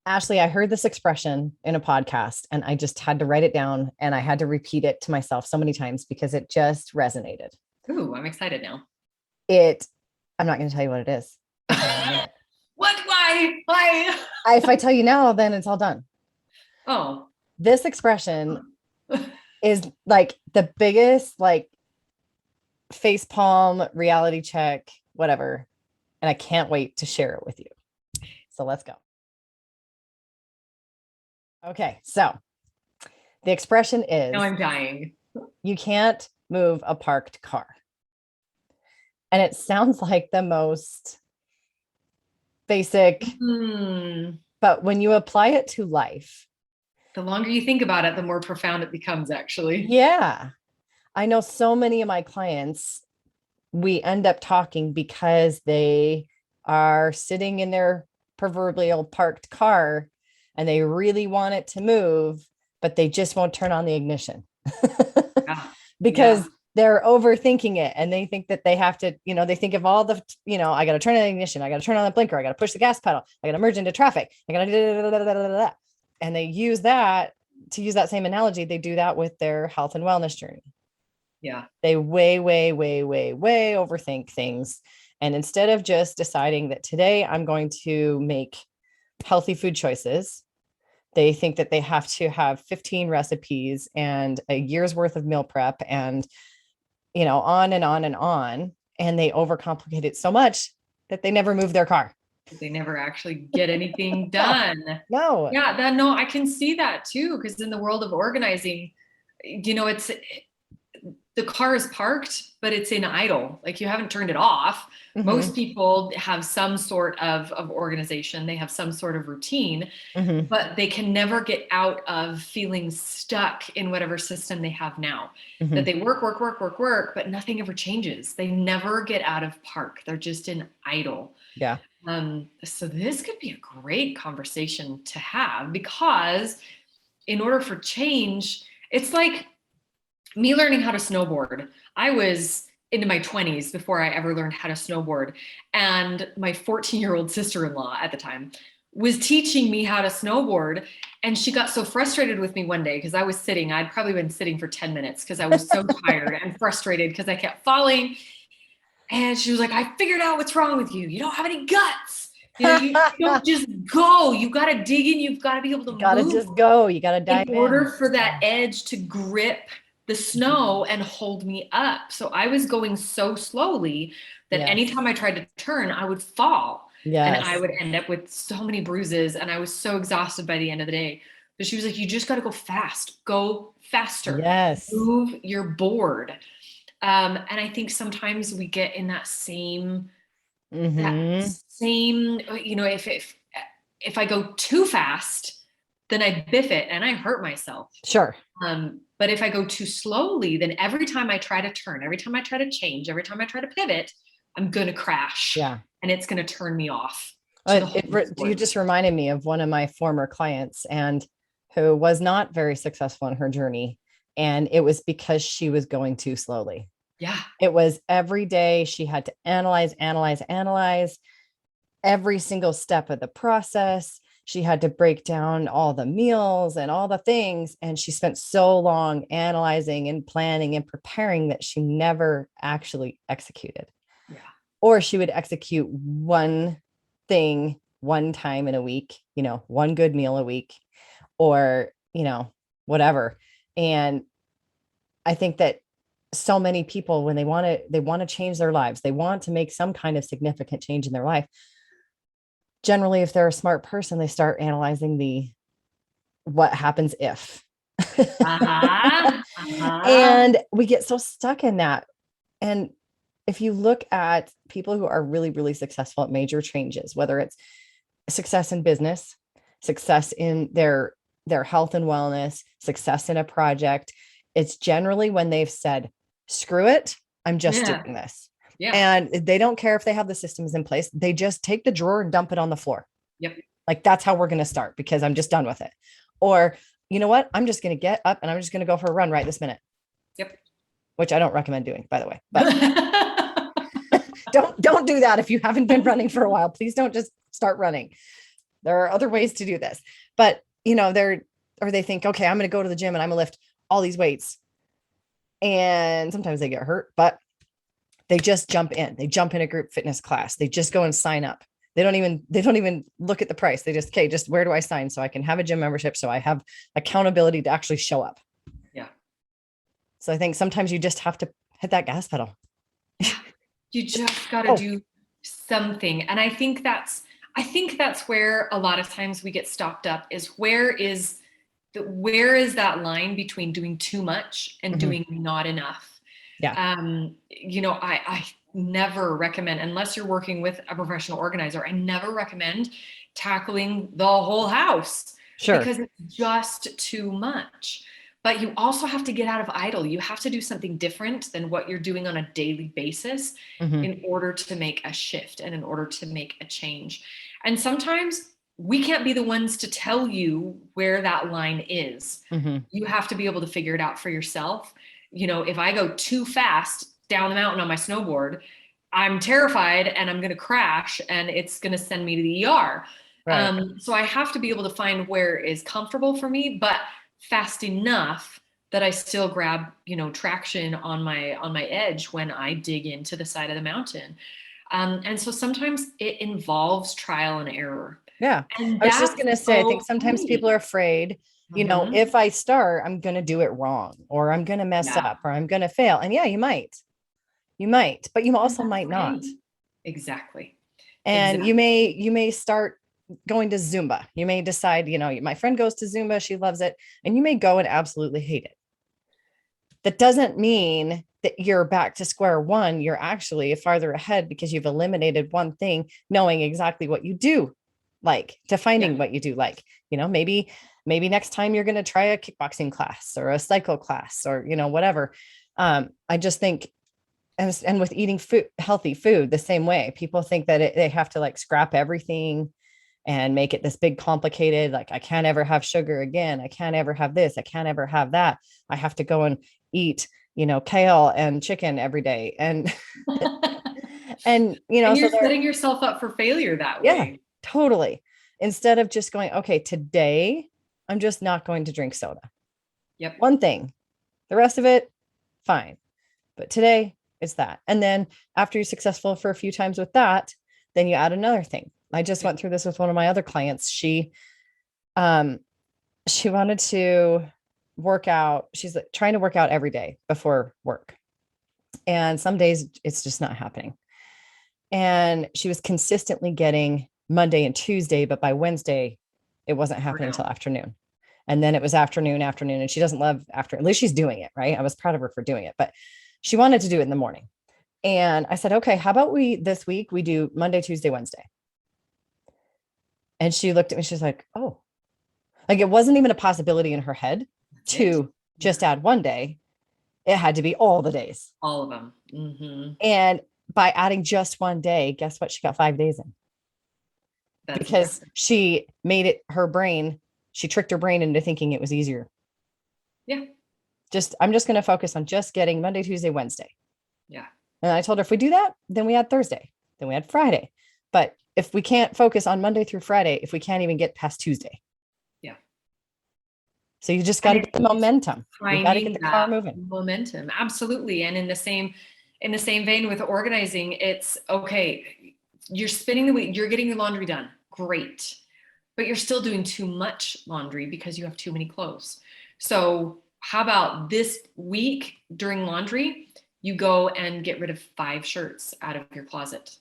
Ashley, I heard this expression in a podcast and I just had to write it down and I had to repeat it to myself so many times because it just resonated. Ooh, I'm excited now. It, I'm not going to tell you what it is. I'll tell you in a minute. What? Why? Why? If I tell you now, then it's all done. Oh. This expression is like the biggest, like face palm reality check, whatever. And I can't wait to share it with you. So let's go. Okay. So the expression is Now I'm dying. you can't move a parked car. And it sounds like the most basic, but when you apply it to life, the longer you think about it, the more profound it becomes, actually. Yeah. I know so many of my clients, we end up talking because they are sitting in their proverbial parked car and they really want it to move, but they just won't turn on the ignition Yeah. because Yeah. they're overthinking it and they think that they have to, they think of all the, I got to turn on the ignition. I got to turn on the blinker. I got to push the gas pedal. I got to merge into traffic. I got to, and they use that to use that same analogy. They do that with their health and wellness journey. Yeah. They way overthink things. And instead of just deciding that today I'm going to make healthy food choices, they think that they have to have 15 recipes and a year's worth of meal prep and, on and on and on. And they overcomplicate it so much that they never move their car. They never actually get anything done. No. Yeah, no, I can see that too. Because in the world of organizing, it's the car is parked, but it's in idle. Like you haven't turned it off. Mm-hmm. Most people have some sort of organization. They have some sort of routine, mm-hmm. but they can never get out of feeling stuck in whatever system they have now. Mm-hmm. That they work, but nothing ever changes. They never get out of park. They're just in idle. Yeah. So this could be a great conversation to have because in order for change, it's like me learning how to snowboard. I was into my 20s before I ever learned how to snowboard. And my 14-year-old sister-in-law at the time was teaching me how to snowboard. And she got so frustrated with me one day because I was sitting, I'd probably been sitting for 10 minutes because I was so tired and frustrated because I kept falling. And she was like, I figured out what's wrong with you. You don't have any guts. You don't just go. You got to dig in. You've got to be able to move. Just go. You got to dive in. In order for that edge to grip the snow and hold me up. So I was going so slowly that anytime I tried to turn, I would fall. Yes. And I would end up with so many bruises. And I was so exhausted by the end of the day. But she was like, you just got to go fast. Go faster. Yes. Move your board. And I think sometimes we get in that same, if I go too fast, then I biff it and I hurt myself. Sure. But if I go too slowly, then every time I try to turn, every time I try to change, every time I try to pivot, I'm going to crash. Yeah. And it's going to turn me off. You just reminded me of one of my former clients and who was not very successful in her journey. And it was because she was going too slowly. Yeah. It was every day she had to analyze every single step of the process. She had to break down all the meals and all the things. And she spent so long analyzing and planning and preparing that she never actually executed. Yeah. Or she would execute one thing one time in a week, one good meal a week or, whatever. And I think that so many people, when they want to change their lives, they want to make some kind of significant change in their life. Generally, if they're a smart person, they start analyzing what happens if. And we get so stuck in that. And if you look at people who are really, really successful at major changes, whether it's success in business, success in their health and wellness, success in a project, it's generally when they've said, screw it, I'm just doing this. Yeah. And they don't care if they have the systems in place. They just take the drawer and dump it on the floor. Yep. Like that's how we're going to start because I'm just done with it. Or, you know what? I'm just going to get up and I'm just going to go for a run right this minute. Yep. Which I don't recommend doing, by the way. But don't do that if you haven't been running for a while. Please don't just start running. There are other ways to do this. But, they think, okay, I'm going to go to the gym and I'm going to lift all these weights. And sometimes they get hurt, but they just jump in. They jump in a group fitness class. They just go and sign up. They don't even look at the price. They just, okay, just where do I sign so I can have a gym membership, so I have accountability to actually show up. Yeah. So I think sometimes you just have to hit that gas pedal. You just got to do something. And I think that's where a lot of times we get stopped up, is where is that line between doing too much and doing not enough? Yeah. I never recommend, unless you're working with a professional organizer, I never recommend tackling the whole house. Sure. Because it's just too much. But you also have to get out of idle. You have to do something different than what you're doing on a daily basis in order to make a shift and in order to make a change. And sometimes we can't be the ones to tell you where that line is. You have to be able to figure it out for yourself. If I go too fast down the mountain on my snowboard, I'm terrified and I'm going to crash and it's going to send me to the ER. Right. So I have to be able to find where is comfortable for me, but fast enough that I still grab, traction on my edge when I dig into the side of the mountain. And so sometimes it involves trial and error. Yeah. And I was just going to say, I think sometimes people are afraid, if I start, I'm going to do it wrong, or I'm going to mess up, or I'm going to fail. And yeah, you might, but you also might not. Exactly. And you may start going to Zumba. You may decide, my friend goes to Zumba, she loves it, and you may go and absolutely hate it. That doesn't mean that you're back to square one. You're actually farther ahead because you've eliminated one thing, knowing exactly what you do like, defining what you do like. Maybe next time you're going to try a kickboxing class or a cycle class or, whatever. I just think, and with eating healthy food, the same way. People think that they have to like scrap everything and make it this big complicated, like I can't ever have sugar again. I can't ever have this. I can't ever have that. I have to go and eat, kale and chicken every day. And, and you're setting yourself up for failure that way. Yeah, totally. Instead of just going, okay, today I'm just not going to drink soda. Yep. One thing, the rest of it, fine. But today it's that. And then after you're successful for a few times with that, then you add another thing. I just went through this with one of my other clients. She wanted to work out. She's trying to work out every day before work. And some days it's just not happening. And she was consistently getting Monday and Tuesday, but by Wednesday, it wasn't happening until afternoon. And then it was afternoon. And she doesn't love after, at least she's doing it, right? I was proud of her for doing it, but she wanted to do it in the morning. And I said, okay, how about this week we do Monday, Tuesday, Wednesday. And she looked at me, she's like, oh, like it wasn't even a possibility in her head to just add one day. It had to be all the days. All of them. Mm-hmm. And by adding just one day, guess what? She got 5 days in. Because she made it she tricked her brain into thinking it was easier. Yeah. I'm just going to focus on just getting Monday, Tuesday, Wednesday. Yeah. And I told her if we do that, then we add Thursday, then we add Friday. But if we can't focus on Monday through Friday, if we can't even get past Tuesday. Yeah. So you just got to get the momentum. You got to get the car moving. Momentum. Absolutely. And in the same vein with organizing, it's okay. You're spinning the wheel, you're getting your laundry done. Great. But you're still doing too much laundry because you have too many clothes. So how about this week during laundry, you go and get rid of 5 shirts out of your closet.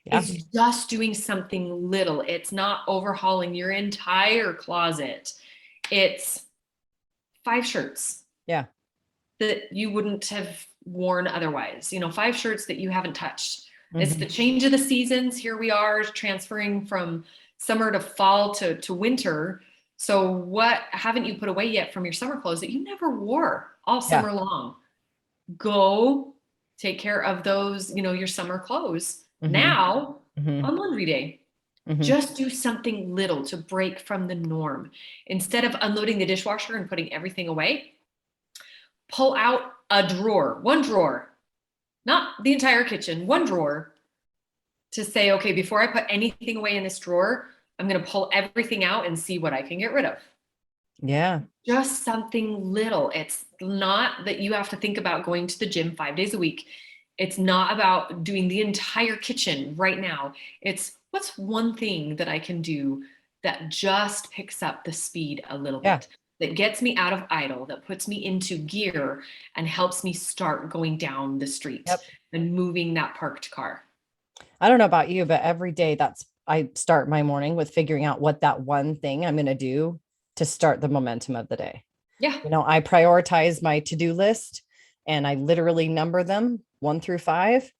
Yeah. It's just doing something little. It's not overhauling your entire closet. It's 5 shirts. Yeah. That you wouldn't have worn otherwise. 5 shirts that you haven't touched. Mm-hmm. It's the change of the seasons. Here we are transferring from summer to fall to winter. So what haven't you put away yet from your summer clothes that you never wore all summer long? Go take care of those, your summer clothes. Mm-hmm. Now on laundry day. Mm-hmm. Just do something little to break from the norm. Instead of unloading the dishwasher and putting everything away, pull out one drawer, not the entire kitchen, one drawer. to say, okay, before I put anything away in this drawer, I'm going to pull everything out and see what I can get rid of. Yeah. Just something little. It's not that you have to think about going to the gym 5 days a week. It's not about doing the entire kitchen right now. It's what's one thing that I can do that just picks up the speed a little Yeah. bit, that gets me out of idle, that puts me into gear and helps me start going down the street Yep. and moving that parked car. I don't know about you, but every day I start my morning with figuring out what that one thing I'm going to do to start the momentum of the day. Yeah. I prioritize my to-do list and I literally number them 1 through 5.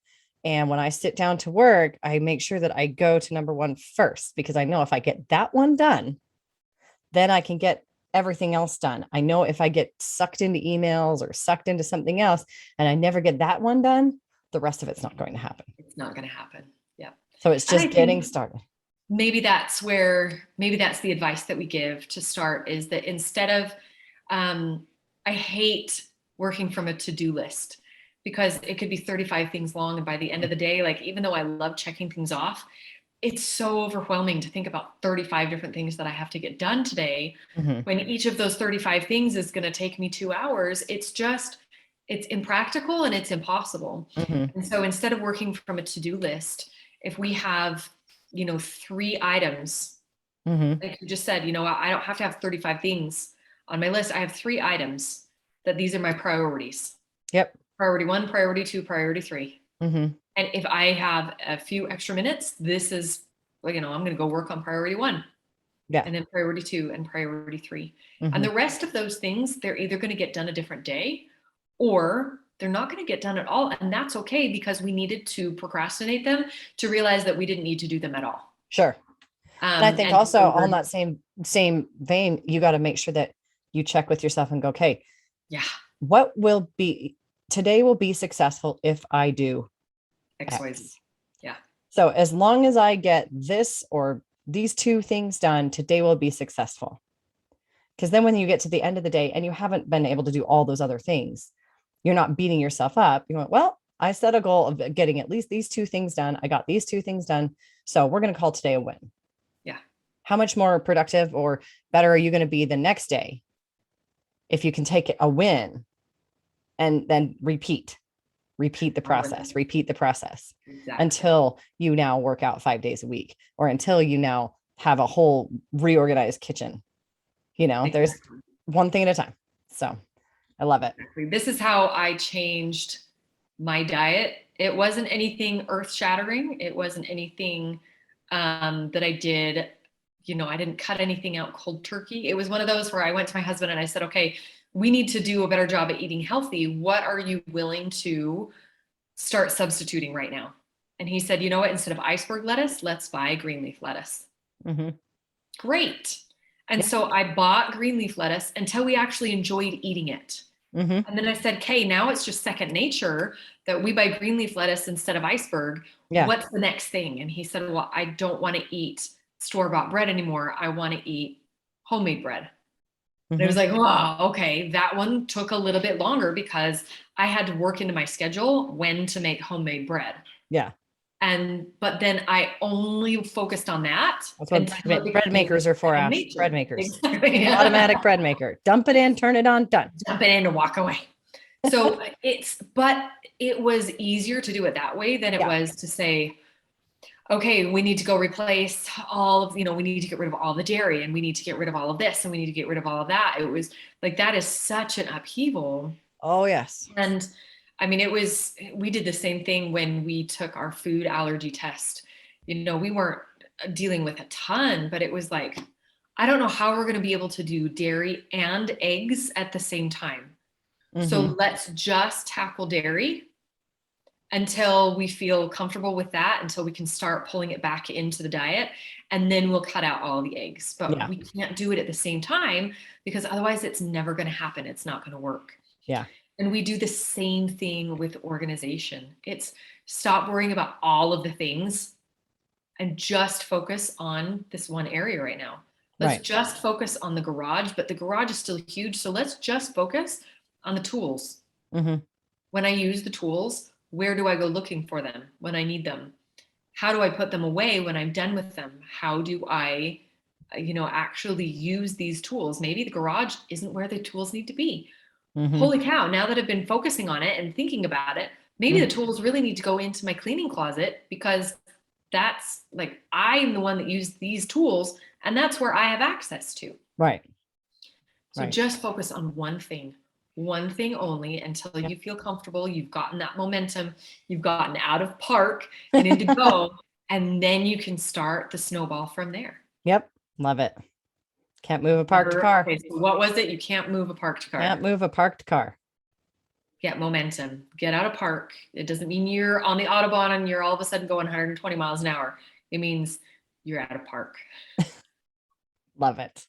And when I sit down to work, I make sure that I go to number 1 first, because I know if I get that one done, then I can get everything else done. I know if I get sucked into emails or sucked into something else and I never get that one done, the rest of it's not going to happen. It's not going to happen. Yeah. So it's just getting started. Maybe that's the advice that we give to start, is that instead of, I hate working from a to-do list, because it could be 35 things long. And by the end of the day, like, even though I love checking things off, it's so overwhelming to think about 35 different things that I have to get done today. Mm-hmm. When each of those 35 things is going to take me 2 hours, it's impractical and it's impossible. Mm-hmm. And so instead of working from a to-do list, if we have, 3 items, Mm-hmm. like you just said, I don't have to have 35 things on my list. I have 3 items that these are my priorities. Yep. Priority 1, priority 2, priority 3. Mm-hmm. And if I have a few extra minutes, this is, I'm going to go work on priority 1. Yeah. And then priority 2 and priority 3. Mm-hmm. And the rest of those things, they're either going to get done a different day, or they're not going to get done at all. And that's okay, because we needed to procrastinate them to realize that we didn't need to do them at all. Sure. And I think also on that same vein, you got to make sure that you check with yourself and go, okay, yeah, what today will be successful if I do X. Yeah. So as long as I get this or these 2 things done, today will be successful. Because then when you get to the end of the day and you haven't been able to do all those other things, you're not beating yourself up. You went, well, I set a goal of getting at least these 2 things done. I got these 2 things done. So we're going to call today a win. Yeah. How much more productive or better are you going to be the next day if you can take a win and then repeat the process, exactly, until you now work out 5 days a week, or until you now have a whole reorganized kitchen. Exactly. There's one thing at a time. So I love it. This is how I changed my diet. It wasn't anything earth shattering. It wasn't anything that I did. I didn't cut anything out cold turkey. It was one of those where I went to my husband and I said, okay, we need to do a better job at eating healthy. What are you willing to start substituting right now? And he said, you know what, instead of iceberg lettuce, let's buy green leaf lettuce. Mm-hmm. Great. And so I bought green leaf lettuce until we actually enjoyed eating it. Mm-hmm. And then I said, okay, now it's just second nature that we buy green leaf lettuce instead of iceberg. Yeah. What's the next thing? And he said, well, I don't want to eat store-bought bread anymore. I want to eat homemade bread. Mm-hmm. And it was like, wow, okay. That one took a little bit longer because I had to work into my schedule when to make homemade bread. Yeah. But then I only focused on that. That's what bread makers are for, Ash. Bread makers. Exactly. Yeah. Automatic bread maker. Dump it in, turn it on, done. Dump it in and walk away. So but it was easier to do it that way than it was to say, okay, we need to go replace all of, we need to get rid of all the dairy, and we need to get rid of all of this, and we need to get rid of all of that. It was like, that is such an upheaval. Oh, yes. And I mean, we did the same thing when we took our food allergy test. We weren't dealing with a ton, but it was like, I don't know how we're going to be able to do dairy and eggs at the same time. Mm-hmm. So let's just tackle dairy until we feel comfortable with that, until we can start pulling it back into the diet. And then we'll cut out all the eggs, but we can't do it at the same time, because otherwise it's never going to happen. It's not going to work. Yeah. And we do the same thing with organization. It's stop worrying about all of the things and just focus on this one area right now. Let's just focus on the garage, but the garage is still huge. So let's just focus on the tools. Mm-hmm. When I use the tools, where do I go looking for them when I need them? How do I put them away when I'm done with them? How do I, actually use these tools? Maybe the garage isn't where the tools need to be. Mm-hmm. Holy cow, now that I've been focusing on it and thinking about it, maybe the Mm-hmm. tools really need to go into my cleaning closet, because that's like, I'm the one that used these tools and that's where I have access to. Right. So Right. just focus on one thing only, until Yep. you feel comfortable. You've gotten that momentum, you've gotten out of park and into go, and then you can start the snowball from there. Yep. Love it. Can't move a parked Remember, car. okay, so what was it? You can't move a parked Can't car. move a parked car. Get momentum, get out of park. It doesn't mean you're on the Autobahn and you're all of a sudden going 120 miles an hour. It means you're out of park. Love it.